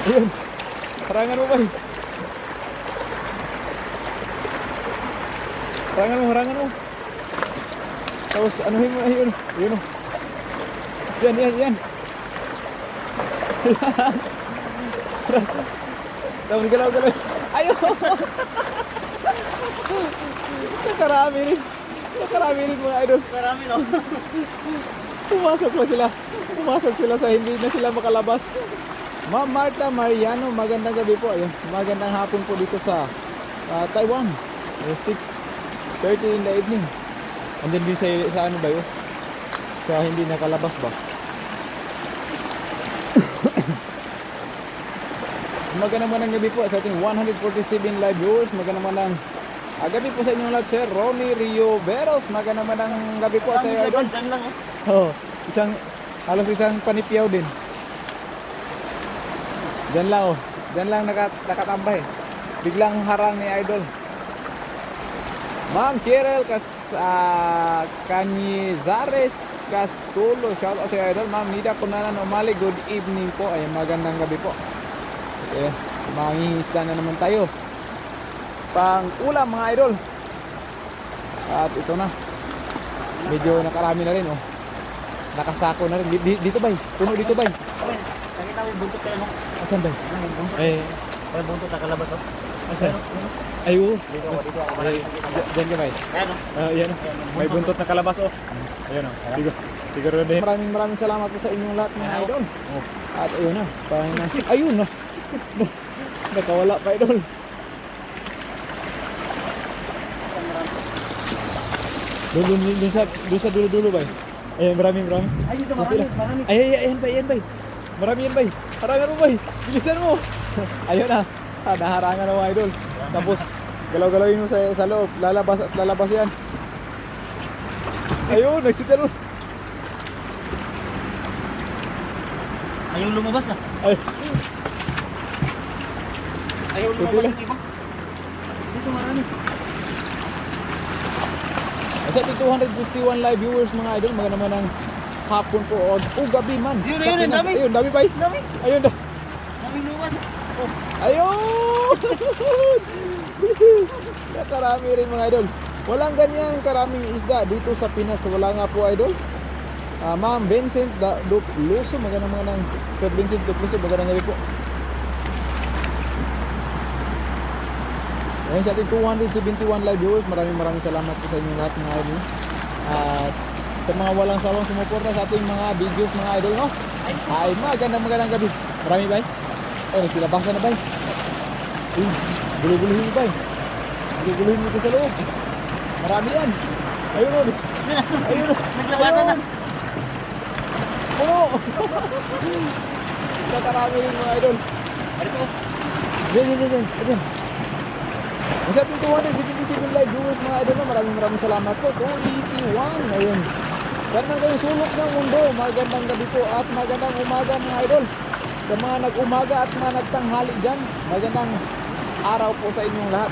Ayun. Harangan mo ba? Harangan mo. Tapos anuhin mo, ayun. Ayun. Yan. Tapos galaw. Ayun. Nakarami rin mga idol. Marami no. Pumasok sila sa hindi na sila makalabas. Ma'am Marta Mariano, magandang gabi po. Ayun, magandang hapon po dito sa Taiwan. 6:30 in the evening. And then din sa ano ba yun? Sa hindi nakalabas ba? Magandang gabi po sa ating 147 live viewers. Magandang gabi po sa inyong lahat, Sir Ronnie Rio Veros. Magandang gabi po sa iyo, idol. Dyan lang Oh, halos isang panipiyaw din. Diyan lang nakatambay. Biglang harang ni idol. Ma'am Kirel Canizares Castulo, shout out sa idol. Ma'am Nida Punanan Umali, good evening po. Ay magandang gabi po. Okay, mangingisda na naman tayo. Pang ulam mga idol. At ito na. Medyo nakarami na rin oh. Nakasako na rin. Dito bay. Puno dito bay. Nakita mo yung buntot kayo no? Asan bay? Eh, May buntot na kalabas oh. asan? Ay oo. Dito ako. Diyan ka bay. Ayan oh. Yan oh. May buntot na kalabas oh. Ayun oh. Siguro din. Maraming salamat po sa inyong lahat mga idol. Oh. At ayun na. Ayun na. Nakawala pa idol. Doon sa dulo ba? Ayan, maraming. Ay, dito marami. Ayan ba? Marami yan ba? Harangan mo ba? Bilisan mo. Ayun na. Naharangan na mga idol. Tapos, galaw-galawin mo sa loob. Lalabas yan. Ayun, nagsitalon. Ayaw lumabas ah. Ay, Ayaw lumabas yung iba. Dito marami. sa ating 251 live viewers mga idol, magandang hapon po o gabi man. Yun, dami. Ayun, dami ba? Dami. Ayun na. Dami luwas. Oh. Ayun! Nakarami rin mga idol. Walang ganyan karaming isda dito sa Pinas. Wala nga po idol. Ma'am Vincent Luso, magandang Sir Vincent Luso, magandang gabi po. Ngayon sa ating 271 live viewers, maraming salamat po sa inyong lahat mga idol. At sa mga walang sawang sumuporta sa ating mga videos mga idol, no? Ay, magandang gabi. Marami ba? Ay, nagsilabasan na ba? Guluhin mo ba? Guluhin mo ito sa loob. Marami yan. Ayun o. Ayun o. Naglabasan na. Puno. Nakarami rin mga idol. Diyan. Sa ating 277 live viewers mga idol, maraming salamat po. 281 ngayon. Saan man kayo sulok ng mundo, magandang gabi po at magandang umaga mga idol. Sa mga nag-umaga at mga nagtanghali dyan, magandang araw po sa inyong lahat.